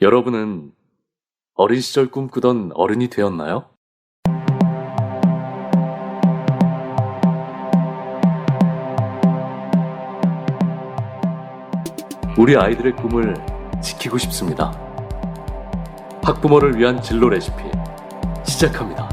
여러분은 어린 시절 꿈꾸던 어른이 되었나요? 우리 아이들의 꿈을 지키고 싶습니다. 학부모를 위한 진로 레시피 시작합니다.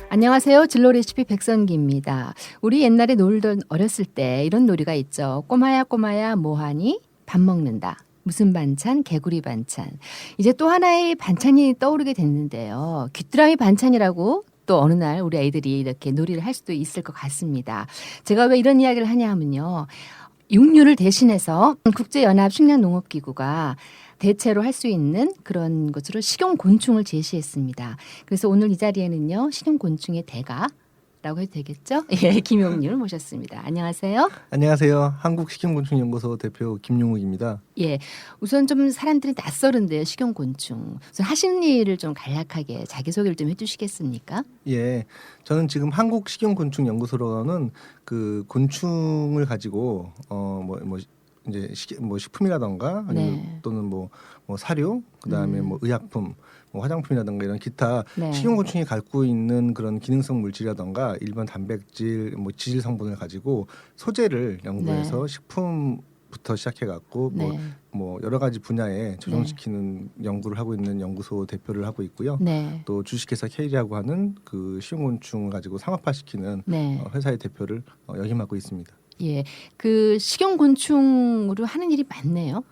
안녕하세요. 진로 레시피 백선기입니다. 우리 옛날에 놀던 어렸을 때 이런 놀이가 있죠. 꼬마야 꼬마야 뭐하니? 밥 먹는다. 무슨 반찬? 개구리 반찬. 이제 또 하나의 반찬이 떠오르게 됐는데요. 귀뚜라미 반찬이라고 또 어느 날 우리 아이들이 이렇게 놀이를 할 수도 있을 것 같습니다. 제가 왜 이런 이야기를 하냐 하면요. 육류를 대신해서 국제연합식량농업기구가 대체로 할 수 있는 그런 것으로 식용곤충을 제시했습니다. 그래서 오늘 이 자리에는요. 식용곤충의 대가라고 해도 되겠죠? 예, 김용률 모셨습니다. 안녕하세요. 안녕하세요. 한국식용곤충연구소 대표 김용욱입니다. 예, 우선 좀 사람들이 낯설은데요. 식용곤충. 우선 하시는 일을 좀 간략하게 자기소개를 좀 해주시겠습니까? 예, 저는 지금 한국식용곤충연구소로는 그 곤충을 가지고 이제 식품이라던가 아니면 네. 또는 뭐 사료, 그다음에 뭐 의약품, 뭐 화장품이라던가 이런 기타 네. 식용곤충이 갖고 있는 그런 기능성 물질이라던가 일반 단백질, 뭐 지질 성분을 가지고 소재를 연구해서 네. 식품부터 시작해갖고 네. 뭐 여러 가지 분야에 적용시키는 연구를 하고 있는 연구소 대표를 하고 있고요. 네. 또 주식회사 K라고 하는 그 식용곤충을 가지고 상업화시키는 네. 회사의 대표를 역임하고 있습니다. 예, 그 식용곤충으로 하는 일이 많네요.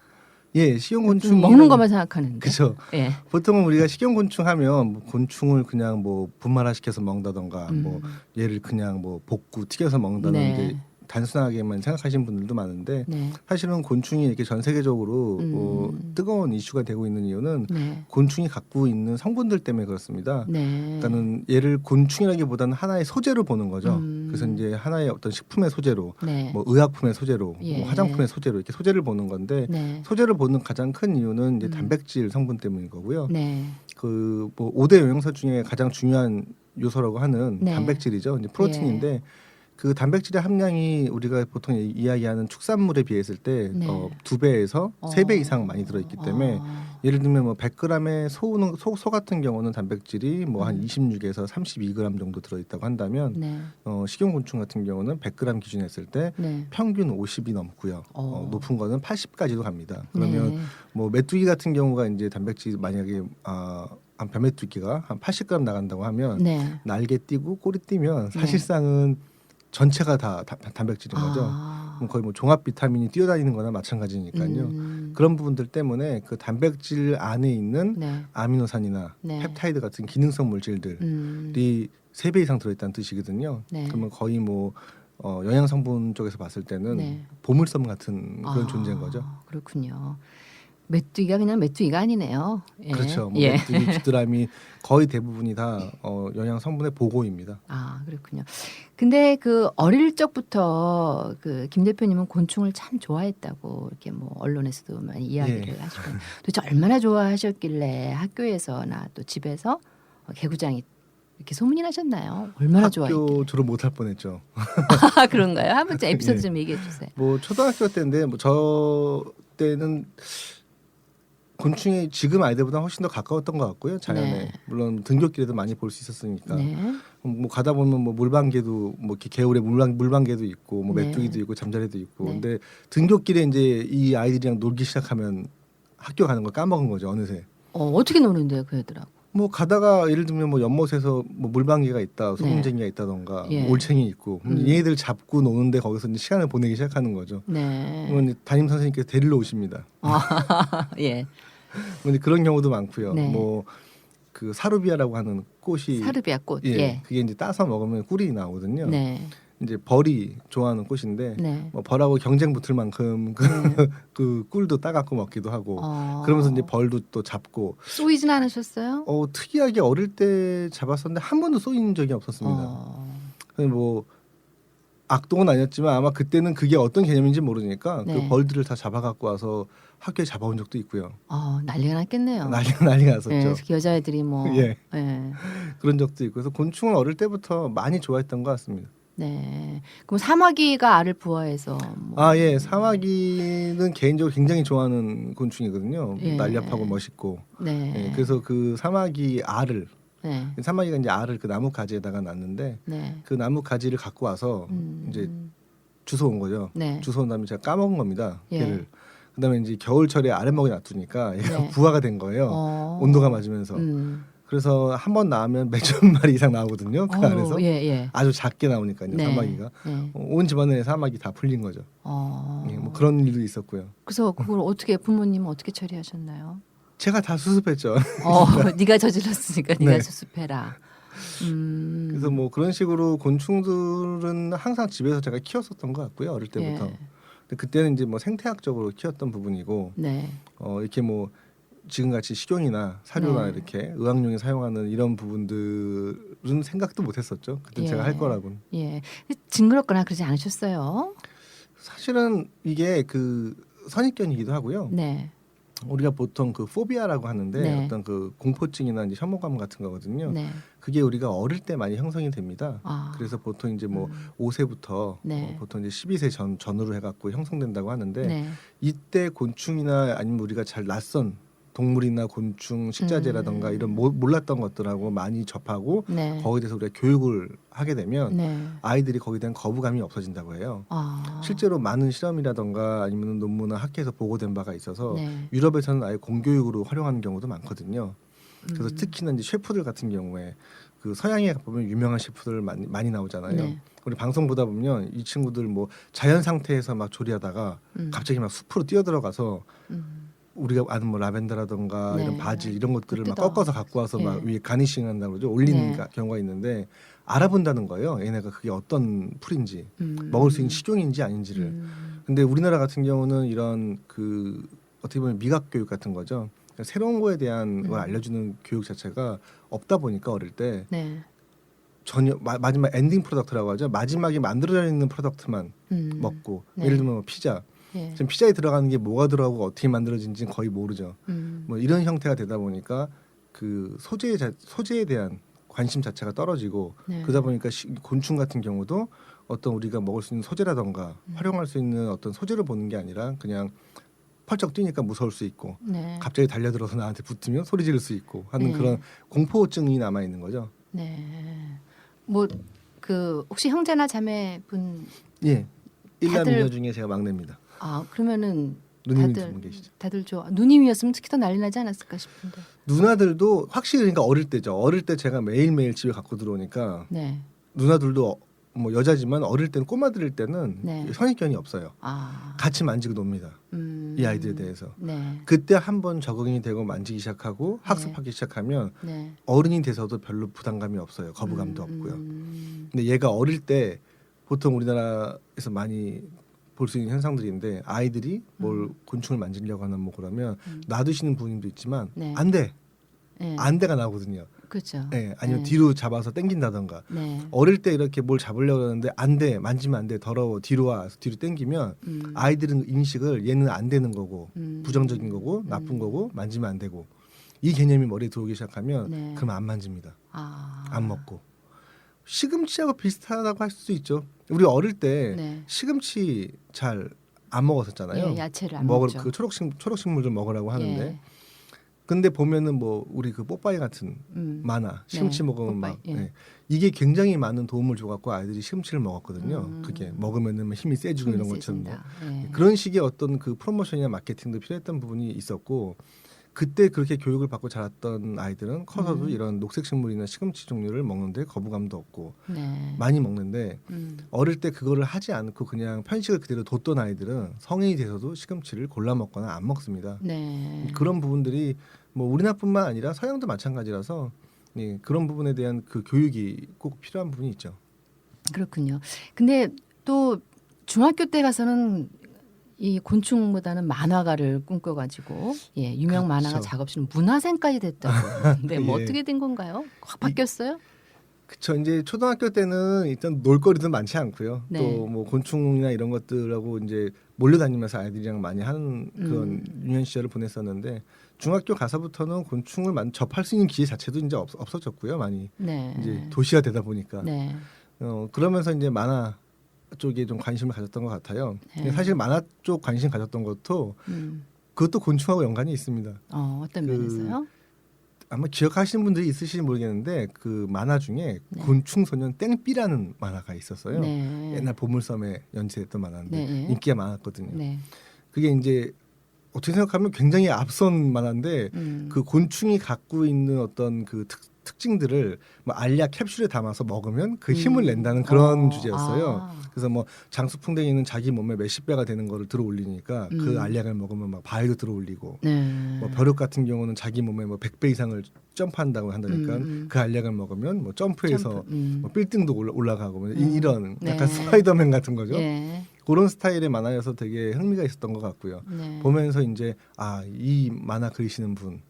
예, 식용곤충 먹는 것만 생각하는데. 그렇죠. 예. 보통은 우리가 식용곤충 하면 뭐 곤충을 그냥 뭐 분말화시켜서 먹는다던가 뭐 얘를 그냥 뭐 볶고 튀겨서 먹는다는 네. 이제 단순하게만 생각하시는 분들도 많은데 네. 사실은 곤충이 이렇게 전 세계적으로 뜨거운 이슈가 되고 있는 이유는 네. 곤충이 갖고 있는 성분들 때문에 그렇습니다. 네. 그러니까는 얘를 곤충이라기보다는 하나의 소재로 보는 거죠. 그래서 이제 하나의 어떤 식품의 소재로, 네. 뭐 의약품의 소재로, 예. 뭐 화장품의 소재로 이렇게 소재를 보는 건데 네. 소재를 보는 가장 큰 이유는 이제 단백질 성분 때문인 거고요. 네. 그 뭐 5대 영양소 중에 가장 중요한 요소라고 하는 네. 단백질이죠. 이제 프로틴인데 그 단백질의 함량이 우리가 보통 이야기하는 축산물에 비했을 때 네. 2배에서 3배 이상 많이 들어있기 때문에 예를 들면 뭐 100g의 소 같은 경우는 단백질이 뭐 한 26에서 32g 정도 들어있다고 한다면 네. 식용곤충 같은 경우는 100g 기준했을 때 네. 평균 50이 넘고요. 높은 거는 80까지도 갑니다. 그러면 네. 뭐 메뚜기 같은 경우가 이제 단백질 만약에 한 벼메뚜기가 한 80g 나간다고 하면 네. 날개 띄고 꼬리 띄면 사실상은 전체가 다 단백질인 거죠. 그럼 거의 뭐 종합 비타민이 뛰어다니는 거나 마찬가지니까요. 그런 부분들 때문에 그 단백질 안에 있는 네. 아미노산이나 네. 펩타이드 같은 기능성 물질들이 3배 이상 들어있다는 뜻이거든요. 네. 그러면 거의 뭐 영양 성분 쪽에서 봤을 때는 네. 보물섬 같은 그런 존재인 거죠. 그렇군요. 메뚜기가 그냥 메뚜기가 아니네요. 예. 그렇죠. 뭐 예. 메뚜기, 귀뚜라미 거의 대부분이 다 영양 성분의 보고입니다. 아, 그렇군요. 근데 그 어릴 적부터 그 김 대표님은 곤충을 참 좋아했다고 이렇게 뭐 언론에서도 많이 이야기를 하시고 도대체 얼마나 좋아하셨길래 학교에서나 또 집에서 개구장이 이렇게 소문이 나셨나요? 얼마나 좋아했길래? 학교 졸업 못할 뻔했죠. 아, 그런가요? 한번 에피소드 예. 좀 얘기해 주세요. 뭐 초등학교 때인데 뭐 저 때는 곤충이 지금 아이들보다 훨씬 더 가까웠던 것 같고요. 자연에 네. 물론 등굣길에도 많이 볼 수 있었으니까. 네. 뭐 가다 보면 뭐 물방개도 뭐 이렇게 개울에 물방개도 있고 뭐 네. 메뚜기도 있고 잠자리도 있고. 네. 근데 등굣길에 이제 이 아이들이랑 놀기 시작하면 학교 가는 걸 까먹은 거죠 어느새. 어떻게 노는데요, 그 애들하고? 뭐 가다가 예를 들면 뭐 연못에서 뭐 물방개가 있다, 소금쟁이가 있다던가 예. 뭐 올챙이 있고 얘네들 잡고 노는데 거기서 이제 시간을 보내기 시작하는 거죠. 네. 그러면 이제 담임 선생님께서 데리러 오십니다. 예. 근데 그런 경우도 많고요. 네. 뭐 그 사루비아라고 하는 꽃이 사르비아 꽃. 예, 예. 그게 이제 따서 먹으면 꿀이 나오거든요. 네. 이제 벌이 좋아하는 꽃인데 네. 뭐 벌하고 경쟁 붙을 만큼 그 꿀도 따갖고 먹기도 하고 그러면서 이제 벌도 또 잡고 쏘이진 않으셨어요? 특이하게 어릴 때 잡았었는데 한 번도 쏘인 적이 없었습니다. 그래서 뭐 악동은 아니었지만 아마 그때는 그게 어떤 개념인지 모르니까 네. 그 벌들을 다 잡아갖고 와서 학교에 잡아온 적도 있고요. 난리가 났겠네요. 난리가 났었죠. 네, 특히 여자애들이 뭐 예. 예. 그런 적도 있고 그래서 곤충은 어릴 때부터 많이 좋아했던 것 같습니다. 네. 그럼 사마귀가 알을 부화해서 뭐. 예. 사마귀는 개인적으로 굉장히 좋아하는 곤충이거든요. 예. 날렵하고 멋있고. 네. 예, 그래서 그 사마귀 알을 네. 사마귀가 이제 알을 그 나무 가지에다가 놨는데 네. 그 나무 가지를 갖고 와서 이제 주워 온 거죠. 네. 주워 온 다음에 제가 까먹은 겁니다. 예. 걔를. 그다음에 이제 겨울철에 아랫목에 놔두니까 얘가 네. 부화가 된 거예요. 온도가 맞으면서. 그래서 한 번 낳으면 몇천 마리 이상 나오거든요. 그 안에서. 예. 아주 작게 나오니까요. 네. 사마귀가. 네. 온 집안에 사마귀 다 풀린 거죠. 예, 뭐 그런 일도 있었고요. 그래서 그걸 어떻게 부모님은 어떻게 처리하셨나요? 제가 다 수습했죠. 네가 저질렀으니까 네가 네. 수습해라. 그래서 뭐 그런 식으로 곤충들은 항상 집에서 제가 키웠었던 것 같고요. 어릴 때부터. 예. 근데 그때는 이제 뭐 생태학적으로 키웠던 부분이고 네. 이렇게 뭐 지금같이 식용이나 사료나 네. 이렇게 의학용에 사용하는 이런 부분들은 생각도 못했었죠. 그때 예. 제가 할 거라고는. 예. 징그럽거나 그러지 않으셨어요? 사실은 이게 그 선입견이기도 하고요. 네. 우리가 보통 그 포비아라고 하는데 네. 어떤 그 공포증이나 이제 혐오감 같은 거거든요. 네. 그게 우리가 어릴 때 많이 형성이 됩니다. 아. 그래서 보통 이제 뭐 5세부터 네. 보통 이제 12세 전후로 해갖고 형성된다고 하는데 네. 이때 곤충이나 아니면 우리가 잘 낯선 동물이나 곤충 식자재라던가 이런 몰랐던 것들하고 많이 접하고 네. 거기에 대해서 우리가 교육을 하게 되면 네. 아이들이 거기에 대한 거부감이 없어진다고 해요. 아. 실제로 많은 실험이라던가 아니면 논문이나 학회에서 보고된 바가 있어서 네. 유럽에서는 아예 공교육으로 활용하는 경우도 많거든요. 그래서 특히나 이제 셰프들 같은 경우에 그 서양에 보면 유명한 셰프들 많이 나오잖아요. 네. 우리 방송 보다 보면 이 친구들 뭐 자연 상태에서 막 조리하다가 갑자기 막 숲으로 뛰어들어가서 우리가 아는 뭐 라벤더라던가 네. 이런 바질 이런 것들을 막 뜯어. 꺾어서 갖고 와서 예. 막 위에 가니싱 한다고 그러죠. 올리는 네. 경우가 있는데 알아본다는 거예요. 얘네가 그게 어떤 풀인지 먹을 수 있는 식용인지 아닌지를. 근데 우리나라 같은 경우는 이런 그 어떻게 보면 미각 교육 같은 거죠. 새로운 거에 대한 걸 알려주는 교육 자체가 없다 보니까 어릴 때 네. 전혀 마지막 엔딩 프로덕트라고 하죠. 마지막에 만들어져 있는 프로덕트만 먹고 네. 예를 들면 뭐 피자. 예. 지금 피자에 들어가는 게 뭐가 들어가고 어떻게 만들어진지는 거의 모르죠. 뭐 이런 형태가 되다 보니까 그 소재에 대한 관심 자체가 떨어지고 네. 그러다 보니까 곤충 같은 경우도 어떤 우리가 먹을 수 있는 소재라던가 활용할 수 있는 어떤 소재를 보는 게 아니라 그냥 펄쩍 뛰니까 무서울 수 있고 네. 갑자기 달려들어서 나한테 붙으면 소리 지를 수 있고 하는 네. 그런 공포증이 남아 있는 거죠. 네. 뭐 그 혹시 형제나 자매분 예. 일남 다들- 이녀 중에 제가 막내입니다. 그러면은 누님이 두 분 계시죠. 다들 좋아. 누님이었으면 특히 더 난리 나지 않았을까 싶은데. 누나들도 확실히 그러니까 어릴 때죠. 어릴 때 제가 매일매일 집에 갖고 들어오니까 네. 누나들도 뭐 여자지만 어릴 때는 꼬마들일 때는 네. 선입견이 없어요. 아. 같이 만지고 놉니다. 이 아이들에 대해서. 네. 그때 한번 적응이 되고 만지기 시작하고 학습하기 시작하면 네. 어른이 돼서도 별로 부담감이 없어요. 거부감도 없고요. 근데 얘가 어릴 때 보통 우리나라에서 많이 볼 수 있는 현상들인데 아이들이 뭘 곤충을 만지려고 하는 뭐 그러면 놔두시는 부모님도 있지만 네. 안 돼. 네. 안 돼가 나오거든요. 그렇죠. 네, 아니면 네. 뒤로 잡아서 당긴다던가. 네. 어릴 때 이렇게 뭘 잡으려고 하는데 안 돼. 만지면 안 돼. 더러워. 뒤로 와. 뒤로 당기면 아이들은 인식을 얘는 안 되는 거고 부정적인 거고 나쁜 거고 만지면 안 되고 이 개념이 머리에 들어오기 시작하면 네. 그럼 안 만집니다. 아. 안 먹고. 시금치하고 비슷하다고 할 수도 있죠. 우리 어릴 때 네. 시금치 잘 안 먹었었잖아요. 예, 야채를 안 먹죠. 그 초록식물 좀 먹으라고 하는데 예. 근데 보면은 뭐 우리 그 뽀빠이 같은 만화 시금치 네, 먹으면 뽀빠이, 막 예. 네. 이게 굉장히 많은 도움을 줘갖고 아이들이 시금치를 먹었거든요. 그게 먹으면은 막 힘이 세지고 이런 것처럼 예. 그런 식의 어떤 그 프로모션이나 마케팅도 필요했던 부분이 있었고 그때 그렇게 교육을 받고 자랐던 아이들은 커서도 이런 녹색 식물이나 시금치 종류를 먹는데 거부감도 없고 네. 많이 먹는데 어릴 때 그거를 하지 않고 그냥 편식을 그대로 뒀던 아이들은 성인이 돼서도 시금치를 골라 먹거나 안 먹습니다. 네. 그런 부분들이 뭐 우리나라뿐만 아니라 서양도 마찬가지라서 예, 그런 부분에 대한 그 교육이 꼭 필요한 부분이 있죠. 그렇군요. 근데 또 중학교 때 가서는 이 곤충보다는 만화가를 꿈꿔가지고 예 유명 그렇죠. 만화가 작업실은 문화생까지 됐다고. 근데 뭐 예. 어떻게 된 건가요? 확 바뀌었어요? 그쵸. 이제 초등학교 때는 일단 놀거리도 많지 않고요. 네. 또 뭐 곤충이나 이런 것들하고 이제 몰려다니면서 아이들이랑 많이 하는 그런 유년 시절을 보냈었는데 중학교 가서부터는 곤충을 접할 수 있는 기회 자체도 이제 없어졌고요. 많이 네. 이제 도시화 되다 보니까 네. 그러면서 이제 만화 쪽에 좀 관심을 가졌던 것 같아요. 근데 사실 만화 쪽 관심 가졌던 것도 그것도 곤충하고 연관이 있습니다. 어떤 면에서요? 아마 기억하시는 분들이 있으실지 모르겠는데 그 만화 중에 네. 곤충소년 땡삐라는 만화가 있었어요. 네. 옛날 보물섬에 연재했던 만화인데 네. 인기가 많았거든요. 네. 그게 이제 어떻게 생각하면 굉장히 앞선 만화인데 그 곤충이 갖고 있는 어떤 그 특징들을 뭐 알약 캡슐에 담아서 먹으면 그 힘을 낸다는 그런 주제였어요. 그래서 뭐 장수풍뎅이는 자기 몸에 몇십 배가 되는 거를 들어올리니까 그 알약을 먹으면 막 바위도 들어올리고 네. 뭐 벼룩 같은 경우는 자기 몸에 뭐 100배 이상을 점프한다고 한다니까 그 알약을 먹으면 뭐 점프해서 뭐 빌딩도 올라가고 뭐 이런 약간 네. 스파이더맨 같은 거죠. 예. 그런 스타일의 만화여서 되게 흥미가 있었던 것 같고요. 네. 보면서 이제 이 만화 그리시는 분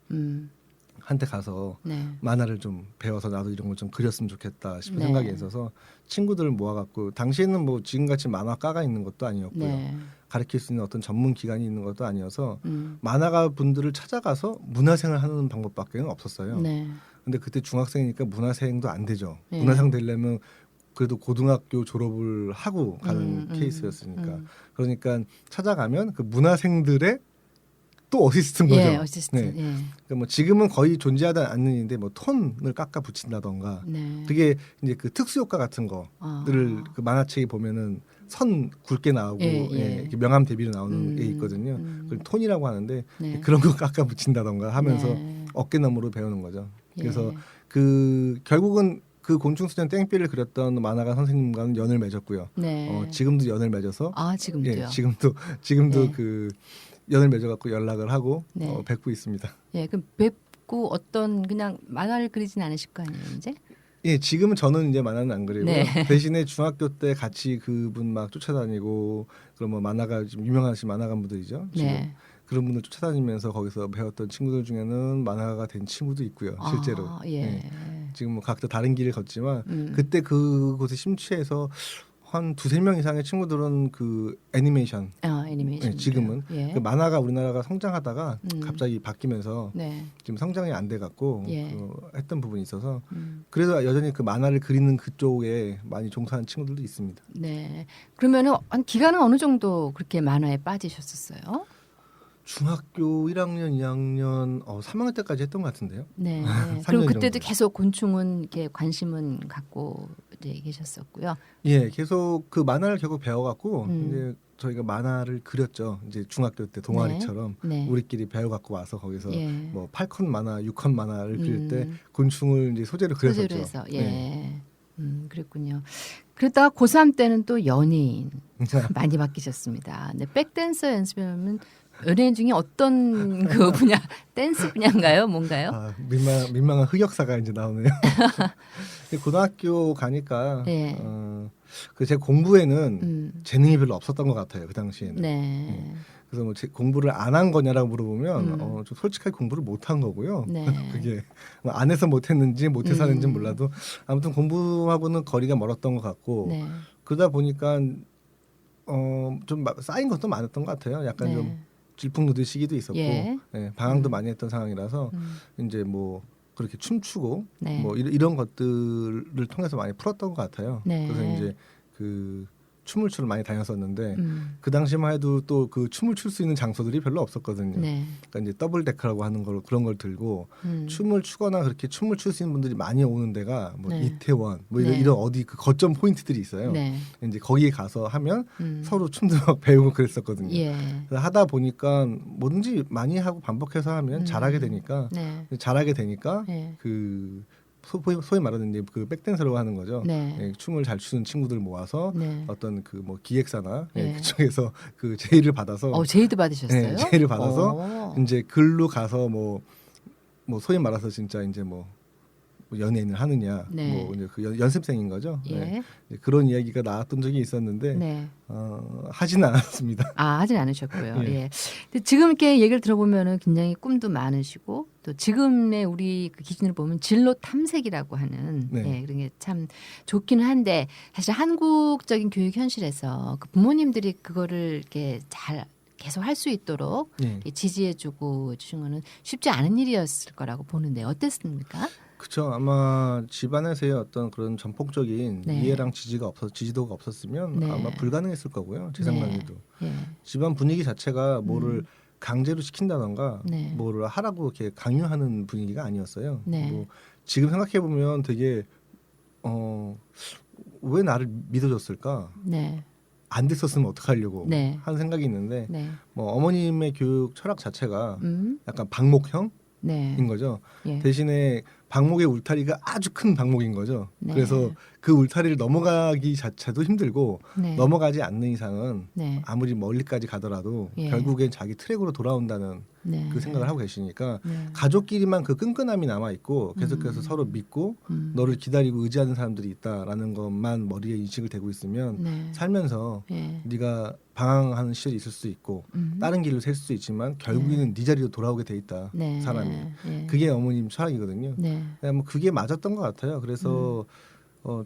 한테 가서 네. 만화를 좀 배워서 나도 이런 걸 좀 그렸으면 좋겠다 싶은 네. 생각이 있어서 친구들을 모아갖고 당시에는 뭐 지금같이 만화과가 있는 것도 아니었고요. 네. 가르칠 수 있는 어떤 전문 기관이 있는 것도 아니어서 만화가 분들을 찾아가서 문화생을 하는 방법밖에는 없었어요. 네. 근데 그때 중학생이니까 문화생도 안 되죠. 네. 문화생 되려면 그래도 고등학교 졸업을 하고 가는 케이스였으니까. 그러니까 찾아가면 그 문화생들의 또 어시스트인 거죠. 예, 어시스트. 네. 예. 그러니까 뭐 지금은 거의 존재하지 않는 일인데 뭐 톤을 깎아 붙인다던가 네. 그게 이제 그 특수 효과 같은 거들을 그 만화책에 보면은 선 굵게 나오고 예, 예. 예, 이렇게 명암 대비로 나오는 게 있거든요. 그걸 톤이라고 하는데 네. 그런 거 깎아 붙인다던가 하면서 네. 어깨너머로 배우는 거죠. 그래서 예. 그 결국은 그 곤충소년 땡삐를 그렸던 만화가 선생님과는 연을 맺었고요. 네. 지금도 연을 맺어서 지금도요. 예, 지금도 네. 그 연을 맺어갖고 연락을 하고 네. 뵙고 있습니다. 예, 그럼 뵙고 어떤 그냥 만화를 그리진 않으실 거 아니에요, 이제? 예, 지금은 저는 이제 만화는 안 그리고요. 네. 대신에 중학교 때 같이 그분 막 쫓아다니고 그런 뭐 만화가 좀 유명하신 만화가분들이죠. 지금 네. 그런 분들 쫓아다니면서 거기서 배웠던 친구들 중에는 만화가가 된 친구도 있고요. 실제로. 예. 예. 지금 뭐 각자 다른 길을 걷지만 그때 그곳에 심취해서 한 두세 명 이상의 친구들은 그 애니메이션 애니메이션. 예, 지금은 예. 그 만화가 우리나라가 성장하다가 갑자기 바뀌면서 네. 지금 성장이 안 돼 갖고 예. 했던 부분이 있어서 그래도 여전히 그 만화를 그리는 그쪽에 많이 종사하는 친구들도 있습니다. 네. 그러면은 한 기간은 어느 정도 그렇게 만화에 빠지셨었어요? 중학교 1학년, 2학년, 3학년 때까지 했던 것 같은데요. 네. 3년 그럼 그때도 정도. 계속 곤충은 이렇게 관심은 갖고 이제 계셨었고요. 예, 계속 그 만화를 결국 배워갖고 이제 저희가 만화를 그렸죠. 이제 중학교 때 동아리처럼 네. 우리끼리 배워갖고 와서 거기서 예. 뭐 8컷 만화, 6컷 만화를 그릴 때 곤충을 이제 소재로 그렸었죠. 소재로 해서. 예. 네. 그랬군요. 그러다가 고3 때는 또 연예인 많이 바뀌셨습니다. 근데 백댄서 연습하면 연예인 중에 어떤 그 분야, 댄스 분야인가요? 뭔가요? 민망한 흑역사가 이제 나오네요. 고등학교 가니까 네. 그 제 공부에는 재능이 별로 없었던 것 같아요. 그 당시에는. 네. 그래서 뭐 공부를 안 한 거냐라고 물어보면 좀 솔직하게 공부를 못 한 거고요. 네. 그게 뭐 안 해서 못했는지 못해서 하는지 몰라도 아무튼 공부하고는 거리가 멀었던 것 같고 네. 그러다 보니까 좀 쌓인 것도 많았던 것 같아요. 약간 네. 좀 질풍노도의 시기도 있었고 예. 방황도 많이 했던 상황이라서 이제 뭐 그렇게 춤추고 네. 뭐 이런 것들을 통해서 많이 풀었던 것 같아요. 네. 그래서 이제 그 춤을 추러 많이 다녔었는데 그 당시만 해도 또 그 춤을 출 수 있는 장소들이 별로 없었거든요. 네. 그러니까 이제 더블 데크라고 하는 걸 그런 걸 들고 춤을 추거나 그렇게 춤을 출 수 있는 분들이 많이 오는 데가 뭐 네. 이태원 뭐 네. 이런 어디 그 거점 포인트들이 있어요. 네. 이제 거기에 가서 하면 서로 춤도 막 배우고 그랬었거든요. 예. 그래서 하다 보니까 뭐든지 많이 하고 반복해서 하면 잘하게 되니까 네. 그 소위 말하는 이제 그 백댄서라고 하는 거죠. 네. 예, 춤을 잘 추는 친구들 모아서 네. 어떤 그 뭐 기획사나 네. 그쪽에서 그 제의를 받아서 제의도 받으셨어요? 제의를 받아서 이제 글로 가서 뭐 소위 말해서 진짜 이제 뭐 뭐 연예인을 하느냐, 네. 뭐 이제 그 연습생인 거죠. 예. 네. 그런 이야기가 나왔던 적이 있었는데 네. 하지는 않았습니다. 하진 않으셨고요. 예. 예. 근데 지금 이렇게 얘기를 들어보면은 굉장히 꿈도 많으시고 또 지금의 우리 그 기준으로 보면 진로 탐색이라고 하는 네. 예, 그런 게 참 좋기는 한데 사실 한국적인 교육 현실에서 그 부모님들이 그거를 이렇게 잘 계속 할 수 있도록 네. 지지해주고 주신 거는 쉽지 않은 일이었을 거라고 보는데 어땠습니까? 그렇죠. 아마 집안에서의 어떤 그런 전폭적인 네. 이해랑 지지도가 없었으면 네. 아마 불가능했을 거고요. 제 네. 생각에도 예. 집안 분위기 자체가 뭐를 강제로 시킨다던가 네. 뭐를 하라고 이렇게 강요하는 분위기가 아니었어요. 네. 뭐 지금 생각해 보면 되게 왜 나를 믿어줬을까? 네. 안 됐었으면 어떡하려고 네. 하는 생각이 있는데 네. 뭐 어머님의 교육 철학 자체가 음. 약간 방목형인 네. 거죠. 예. 대신에 방목의 울타리가 아주 큰 방목인 거죠. 네. 그래서 그 울타리를 넘어가기 자체도 힘들고 네. 넘어가지 않는 이상은 네. 아무리 멀리까지 가더라도 예. 결국엔 자기 트랙으로 돌아온다는 네. 그 생각을 하고 계시니까 네. 가족끼리만 그 끈끈함이 남아 있고 계속해서 서로 믿고 너를 기다리고 의지하는 사람들이 있다라는 것만 머리에 인식을 대고 있으면 네. 살면서 예. 네가 방황하는 시절이 있을 수 있고 다른 길을 셀 수도 있지만 결국에는 네 자리로 돌아오게 돼 있다. 네. 사람이. 예. 그게 어머님 철학이거든요. 네. 뭐 그게 맞았던 것 같아요. 그래서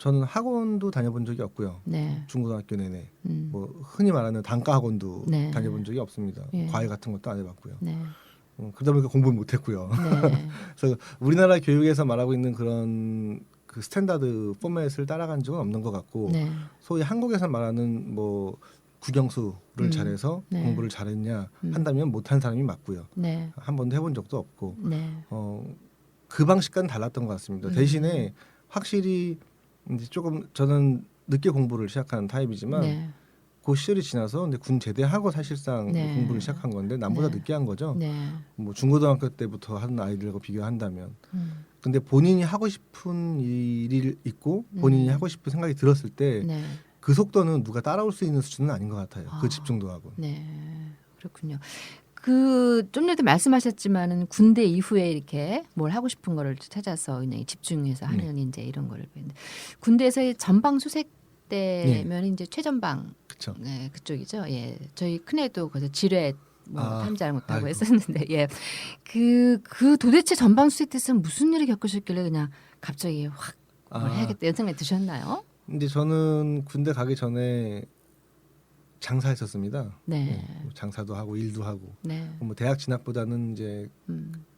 저는 학원도 다녀본 적이 없고요. 네. 중고등학교 내내 음. 뭐 흔히 말하는 단과 학원도 네. 다녀본 적이 없습니다. 예. 과외 같은 것도 안 해봤고요. 네. 그러다 보니까 공부를 못했고요. 네. 그래서 우리나라 교육에서 말하고 있는 그런 그 스탠다드 포맷을 따라간 적은 없는 것 같고 네. 소위 한국에서 말하는 뭐 국영수를 잘해서 네. 공부를 잘했냐 한다면 못한 사람이 맞고요. 네. 한 번도 해본 적도 없고 네. 그 방식과는 달랐던 것 같습니다. 대신에 확실히 이제 조금 저는 늦게 공부를 시작한 타입이지만 네. 그 시절이 지나서 근데 군 제대하고 사실상 네. 공부를 시작한 건데 남보다 네. 늦게 한 거죠. 네. 뭐 중고등학교 때부터 하는 아이들과 비교한다면 근데 본인이 하고 싶은 일이 있고 본인이 하고 싶은 생각이 들었을 때 네. 그 속도는 누가 따라올 수 있는 수준은 아닌 것 같아요. 그 집중도하고. 네. 그렇군요. 그 좀 전에도 말씀하셨지만은 군대 이후에 이렇게 뭘 하고 싶은 거를 찾아서 그냥 집중해서 하는 이제 이런 거를 배우는데 군대에서의 전방 수색 때면 이제 최전방 그렇죠. 네, 그쪽이죠. 예. 저희 큰애도 거기서 지뢰 뭐 탐지를 못하고 아이고. 했었는데 예. 그 도대체 전방 수색 때서 무슨 일을 겪으셨길래 그냥 갑자기 확 뭘 해야겠다 이런 생각이 드셨나요? 이제 저는 군대 가기 전에 장사했었습니다. 네. 뭐 장사도 하고 일도 하고 네. 뭐 대학 진학보다는 이제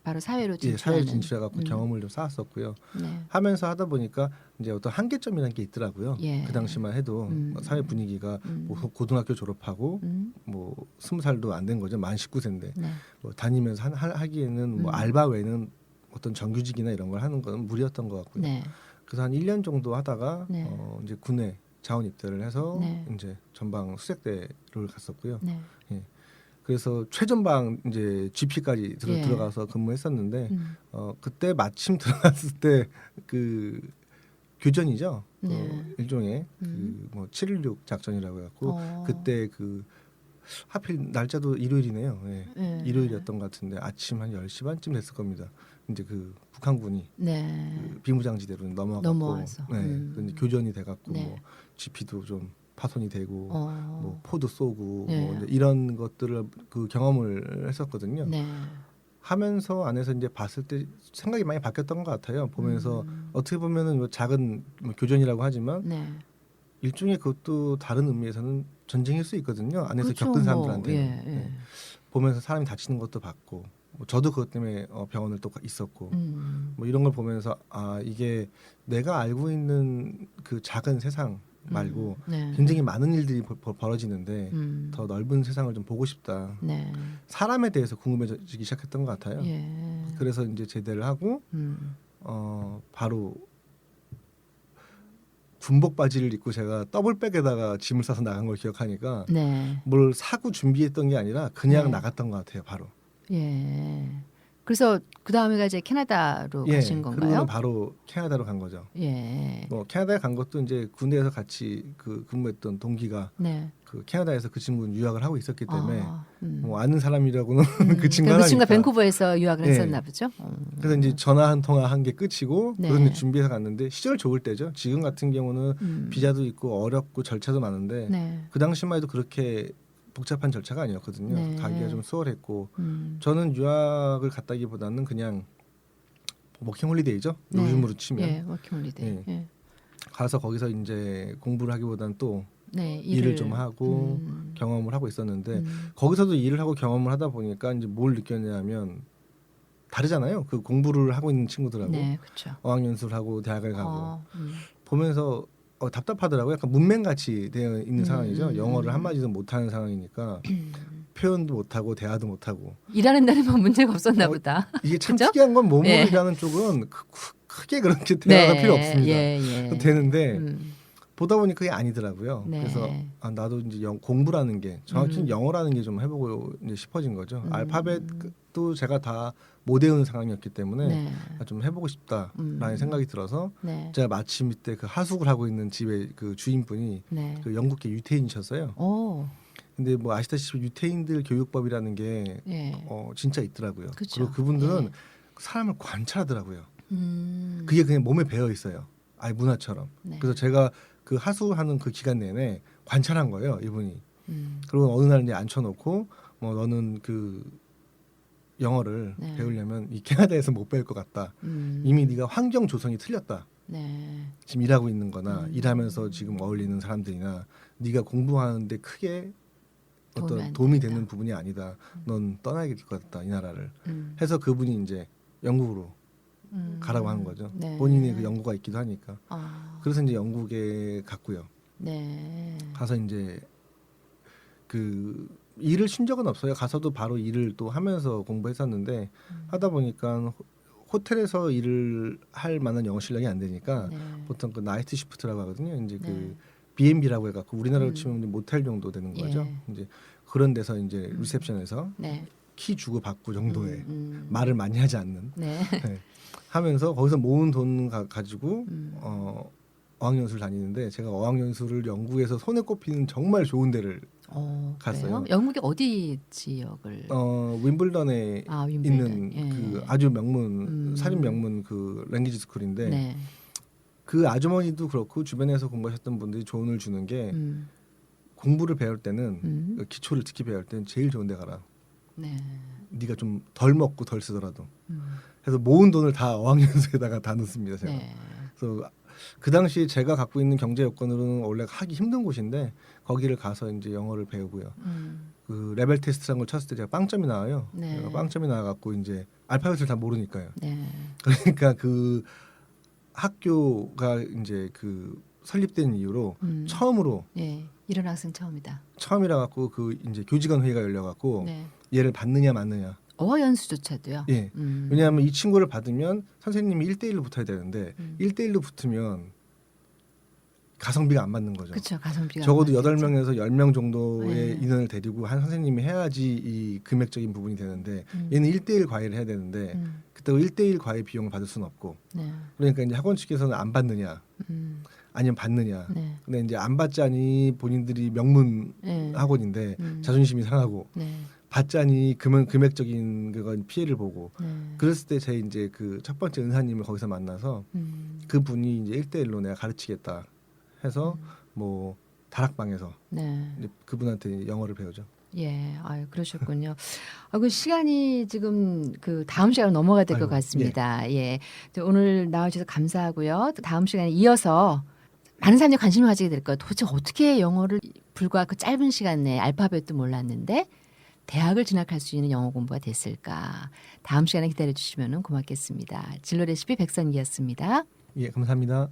바로 사회로 예, 진출하는. 사회를 진출해갖고 경험을 좀 쌓았었고요. 네. 하면서 하다 보니까 이제 어떤 한계점이라는 게 있더라고요. 예. 그 당시만 해도 사회 분위기가 뭐 고등학교 졸업하고 뭐 20살도 안 된 거죠. 만 19세인데 네. 뭐 다니면서 하기에는 뭐 알바 외에는 어떤 정규직이나 이런 걸 하는 건 무리였던 것 같고요. 네. 그래서 한 1년 정도 하다가 네. 이제 군에 자원 입대를 해서 네. 이제 전방 수색대를 갔었고요. 네. 그래서 최전방 이제 GP까지 예. 들어가서 근무했었는데 그때 마침 들어갔을 때 그 교전이죠. 네. 일종의 그뭐 7.16 작전이라고 해갖고 그때 그 하필 날짜도 일요일이네요. 예. 네. 일요일이었던 것 같은데 아침 한 10시 반쯤 됐을 겁니다. 이제 그 북한군이 네. 그 비무장지대로 넘어가고 넘어와서. 이제 교전이 돼갖고 네. 뭐 GP도 좀 파손이 되고 어. 뭐 포도 쏘고 네. 뭐 이제 이런 것들을 그 경험을 했었거든요. 네. 하면서 안에서 이제 봤을 때 생각이 많이 바뀌었던 것 같아요. 보면서 어떻게 보면은 뭐 작은 뭐 교전이라고 하지만 네. 일종의 그것도 다른 의미에서는 전쟁일 수 있거든요. 안에서 그렇죠, 겪은 뭐. 사람들한테는 예, 예. 네. 보면서 사람이 다치는 것도 봤고 뭐 저도 그것 때문에 병원을 또 있었고 뭐 이런 걸 보면서 아 이게 내가 알고 있는 그 작은 세상 말고 네. 굉장히 많은 일들이 벌어지는데 더 넓은 세상을 좀 보고 싶다. 네. 사람에 대해서 궁금해지기 시작했던 것 같아요. 예. 그래서 이제 제대를 하고 바로 군복 바지를 입고 제가 더블백에다가 짐을 싸서 나간 걸 기억하니까 네. 뭘 사고 준비했던 게 아니라 그냥 네. 나갔던 것 같아요. 바로. 예. 그래서 그 다음에가 이제 캐나다로 가신 건가요? 그러면 바로 캐나다로 간 거죠. 예. 뭐 캐나다에 간 것도 이제 군대에서 같이 그 근무했던 동기가 네. 그 캐나다에서 그 친구는 유학을 하고 있었기 때문에 음. 뭐 아는 사람이라고는 그 친구가 그 친구가 하니까. 밴쿠버에서 유학을 네. 했었나 보죠. 그래서 이제 전화 한 통화 한 게 끝이고 네. 그런 데 준비해서 갔는데 시절 좋을 때죠. 지금 같은 경우는 비자도 있고 어렵고 절차도 많은데 네. 그 당시만 해도 그렇게 복잡한 절차가 아니었거든요. 네. 가기가 좀 수월했고 저는 유학을 갔다기보다는 그냥 워킹홀리데이죠. 네. 요즘으로 치면 예, 워킹홀리데이. 네. 예. 가서 거기서 이제 공부를 하기보다는 또 네, 일을 좀 하고 경험을 하고 있었는데 거기서도 일을 하고 경험을 하다 보니까 이제 뭘 느꼈냐면 다르잖아요. 그 공부를 하고 있는 친구들하고 네, 그렇죠. 어학연수를 하고 대학을 가고 보면서 답답하더라고요. 약간 문맹같이 되어 있는 상황이죠. 영어를 한마디도 못하는 상황이니까 표현도 못하고 대화도 못하고 일하는 데는 문제가 없었나 보다. 이게 참 그죠? 특이한 건 모모이라는 쪽은 크게 그렇게 대화가 필요 없습니다. 예. 되는데 보다 보니 그게 아니더라고요. 네. 그래서 나도 이제 공부라는 게 정확히 영어라는 게 좀 해보고 이제 싶어진 거죠. 알파벳도 제가 다 못 외우는 상황이었기 때문에 네. 좀 해보고 싶다라는 생각이 들어서 네. 제가 마침 이때 그 하숙을 하고 있는 집의 그 주인분이 네. 그 영국계 유태인이셨어요. 오. 근데 뭐 아시다시피 유태인들 교육법이라는 게 예. 진짜 있더라고요. 그쵸. 그리고 그분들은 예. 사람을 관찰하더라고요. 그게 그냥 몸에 배어 있어요. 아예 문화처럼. 네. 그래서 제가 그 하수하는 그 기간 내내 관찰한 거예요, 이분이. 그리고 어느 날 이제 앉혀놓고 뭐 너는 그 영어를 네. 배우려면 이 캐나다에서 못 배울 것 같다. 이미 네가 환경 조성이 틀렸다. 네. 지금 일하고 있는-거나 일하면서 지금 어울리는 사람들이나 네가 공부하는데 크게 어떤 도움이 되는 부분이 아니다. 넌 떠나야 될 것 같다, 이 나라를. 해서 그분이 이제 영국으로 가라고 하는 거죠. 네. 본인이 그 연구가 있기도 하니까. 그래서 이제 영국에 갔고요. 네. 가서 이제 그 일을 쉰 적은 없어요. 가서도 바로 일을 또 하면서 공부했었는데 하다 보니까 호텔에서 일을 할 만한 영어 실력이 안 되니까 네. 보통 그 나이트 시프트라고 하거든요. 이제 네. 그 B&B라고 해갖고 우리나라로 치면 이제 모텔 정도 되는 거죠. 예. 이제 그런 데서 이제 리셉션에서 네. 키 주고 받고 정도의 말을 많이 하지 않는 네. 네. 하면서 거기서 모은 돈 가지고 어학연수를 다니는데 제가 어학연수를 영국에서 손에 꼽히는 정말 좋은 데를 갔어요. 그래요? 영국의 어디 지역을? 윈블던에 윈블던. 있는 예. 그 아주 명문 사립 명문 그 랭귀지 스쿨인데 네. 그 아주머니도 그렇고 주변에서 공부하셨던 분들이 조언을 주는 게 공부를 배울 때는 그 기초를 특히 배울 때는 제일 좋은 데 가라. 네. 네가 좀 덜 먹고 덜 쓰더라도. 그래서 모은 돈을 다 어학연수에다가 다 넣습니다. 제가. 네. 그래서 그 당시 제가 갖고 있는 경제 여건으로는 원래 하기 힘든 곳인데 거기를 가서 이제 영어를 배우고요. 그 레벨 테스트라는 걸 쳤을 때 제가 빵점이 나와요. 네. 제가 빵점이 나와갖고 이제 알파벳을 다 모르니까요. 네. 그러니까 그 학교가 이제 그 설립된 이후로 처음으로 예. 이런 학생 처음이다. 처음이라 갖고 그 이제 교직원 회의가 열려갖고 네. 얘를 받느냐 맞느냐. 어학연수조차도요. 예. 왜냐하면 이 친구를 받으면 선생님이 1대1로 붙어야 되는데 1대1로 붙으면 가성비가 안 맞는 거죠. 그렇죠. 가성비가 적어도 안 맞겠죠. 8명에서 10명 정도의 네. 인원을 데리고 한 선생님이 해야지 이 금액적인 부분이 되는데 얘는 1대1 과외를 해야 되는데 그때 1대1 과외 비용을 받을 수는 없고 네. 그러니까 이제 학원 측에서는 안 받느냐 아니면 받느냐. 네. 근데 이제 안 받자니 본인들이 명문 네. 학원인데 자존심이 상하고 네. 받자니 금액적인 그건 피해를 보고 네. 그랬을 때 제 이제 그 첫 번째 은사님을 거기서 만나서 그 분이 이제 1대1로 내가 가르치겠다 해서 뭐 다락방에서 네. 이제 그분한테 영어를 배우죠. 예, 아유 그러셨군요. 그 시간이 지금 그 다음 시간으로 넘어가야 될 것 아이고, 같습니다. 예, 오늘 나와주셔서 감사하고요. 또 다음 시간에 이어서 많은 사람들이 관심을 가지게 될 거예요. 도대체 어떻게 영어를 불과 그 짧은 시간 내에 알파벳도 몰랐는데 대학을 진학할 수 있는 영어 공부가 됐을까? 다음 시간에 기다려 주시면 고맙겠습니다. 진로 레시피 백선기였습니다. 예, 감사합니다.